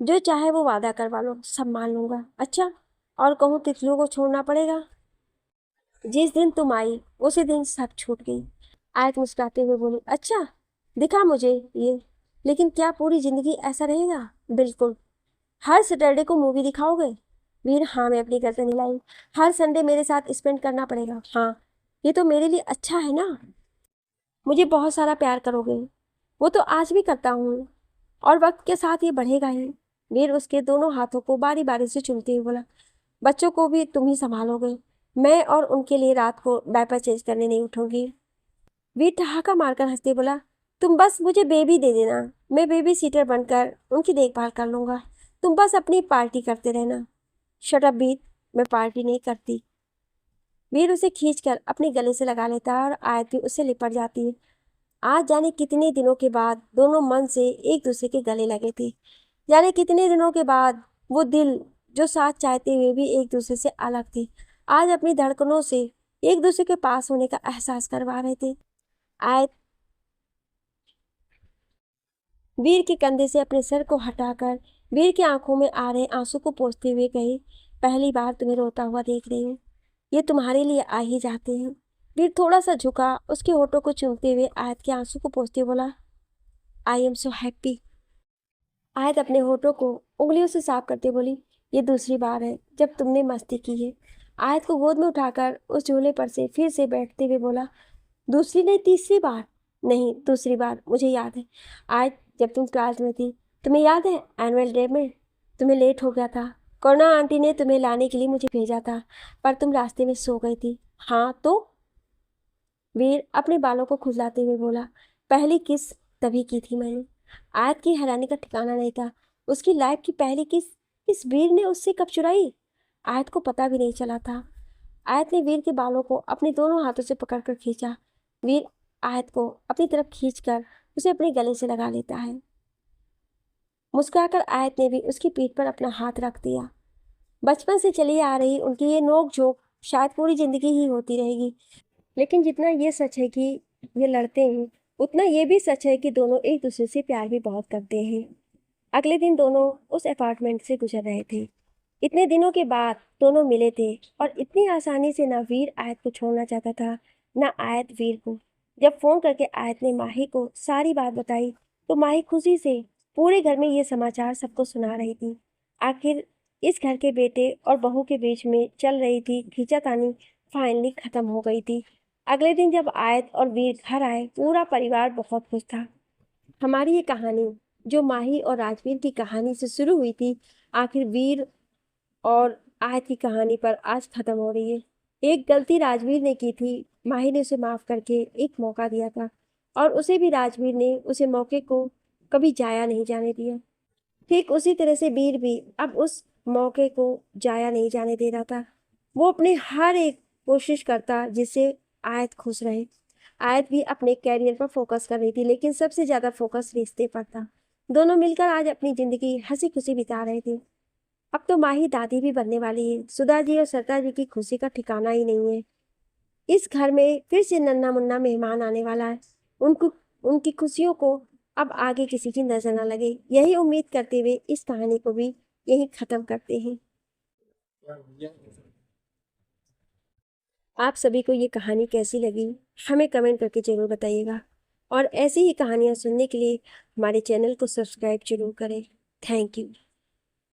जो चाहे वो वादा करवा लो, सब मान लूंगा। अच्छा, और कहूँ तितलियों को छोड़ना पड़ेगा? जिस दिन तुम आई उसी दिन सब छूट गई। आयत मुस्कुराते हुए बोली, अच्छा, दिखा मुझे ये, लेकिन क्या पूरी जिंदगी ऐसा रहेगा? बिल्कुल। हर सैटरडे को मूवी दिखाओगे? वीर, हाँ, मैं अपनी गर्दन हिलाई। हर संडे मेरे साथ स्पेंड करना पड़ेगा? हाँ। ये तो मेरे लिए अच्छा है ना। मुझे बहुत सारा प्यार करोगे? वो तो आज भी करता हूँ, और वक्त के साथ ये बढ़ेगा ही। वीर उसके दोनों हाथों को बारी बारी से चूमते हुए बोला, बच्चों को भी तुम ही संभालोगे? मैं और उनके लिए रात को डायपर चेंज करने नहीं उठूंगी। वीर ठहाका मारकर हंसते बोला, तुम बस मुझे बेबी दे देना, मैं बेबी सीटर बनकर उनकी देखभाल कर लूंगा। तुम बस अपनी पार्टी करते रहना। शट अप वीर, मैं पार्टी नहीं करती। वीर उसे खींचकर अपने गले से लगा लेता है और आयत भी उससे लिपट जाती है। आज जाने कितने दिनों के बाद दोनों मन से एक दूसरे के गले लगे थे। जाने कितने दिनों के बाद वो दिल जो साथ चाहते हुए भी एक दूसरे से अलग थे, आज अपनी धड़कनों से एक दूसरे के पास होने का एहसास करवा रहे थे। आयत वीर के कंधे से अपने सर को हटाकर वीर की आंखों में आ रहे आंसू को पोंछते हुए कही, पहली बार तुम्हें रोता हुआ देख रही हूँ, ये तुम्हारे लिए आ ही जाते हैं। वीर थोड़ा सा झुका, उसके होठों को चूमते हुए आयत के आंसू को पोंछते हुए बोला, आई एम सो हैप्पी। आयत अपने होठों को उंगलियों से साफ करते बोली, ये दूसरी बार है जब तुमने मस्ती की है। आयत को गोद में उठाकर उस झूले पर से फिर से बैठते हुए बोला, दूसरी नहीं तीसरी बार? नहीं, दूसरी बार, मुझे याद है। आयत, जब तुम क्लास में थी, तुम्हें याद है एनुअल डे में तुम्हें लेट हो गया था। करुणा आंटी ने तुम्हें लाने के लिए मुझे भेजा था, पर तुम रास्ते में सो गई थी। हाँ तो? वीर अपने बालों को खुजलाते हुए बोला, पहली किस तभी की थी मैंने। आयत की हैरानी का ठिकाना नहीं था। उसकी लाइफ की पहली किस इस वीर ने उससे कब चुराई? आयत को पता भी नहीं चला था। आयत ने वीर के बालों को अपने दोनों हाथों से पकड़कर खींचा। वीर आयत को अपनी तरफ खींचकर उसे अपने गले से लगा लेता है। मुस्कुराकर आयत ने भी उसकी पीठ पर अपना हाथ रख दिया। बचपन से चली आ रही उनकी ये नोक झोंक शायद पूरी जिंदगी ही होती रहेगी, लेकिन जितना ये सच है कि ये लड़ते हैं, उतना ये भी सच है कि दोनों एक दूसरे से प्यार भी बहुत करते हैं। अगले दिन दोनों उस अपार्टमेंट से गुजर रहे थे। इतने दिनों के बाद दोनों मिले थे और इतनी आसानी से ना वीर आयत को छोड़ना चाहता था, ना आयत वीर को। जब फोन करके आयत ने माही को सारी बात बताई तो माही खुशी से पूरे घर में ये समाचार सबको सुना रही थी। आखिर इस घर के बेटे और बहू के बीच में चल रही थी खींचातानी फाइनली खत्म हो गई थी। अगले दिन जब आयत और वीर घर आए, पूरा परिवार बहुत खुश था। हमारी ये कहानी जो माही और राजवीर की कहानी से शुरू हुई थी, आखिर वीर और आयत की कहानी पर आज खत्म हो रही है। एक गलती राजवीर ने की थी, माही ने उसे माफ करके एक मौका दिया था, और उसे भी राजवीर ने उसे मौके को कभी जाया नहीं जाने दिया। ठीक उसी तरह से वीर भी अब उस मौके को जाया नहीं जाने दे रहा था। वो अपने हर एक कोशिश करता जिससे आयत खुश रहे। आयत भी अपने कैरियर पर फोकस कर रही थी, लेकिन सबसे ज्यादा फोकस रिश्ते पर था। दोनों मिलकर आज अपनी जिंदगी हंसी खुशी बिता रहे थे। अब तो माही दादी भी बनने वाली है। सुधा जी और सरता जी की खुशी का ठिकाना ही नहीं है। इस घर में फिर से नन्ना मुन्ना मेहमान आने वाला है। उनको उनकी खुशियों को अब आगे किसी की नजर न लगे, यही उम्मीद करते हुए इस कहानी को भी यही खत्म करते हैं। आप सभी को ये कहानी कैसी लगी हमें कमेंट करके जरूर बताइएगा, और ऐसी ही कहानियाँ सुनने के लिए हमारे चैनल को सब्सक्राइब जरूर करें। Thank you.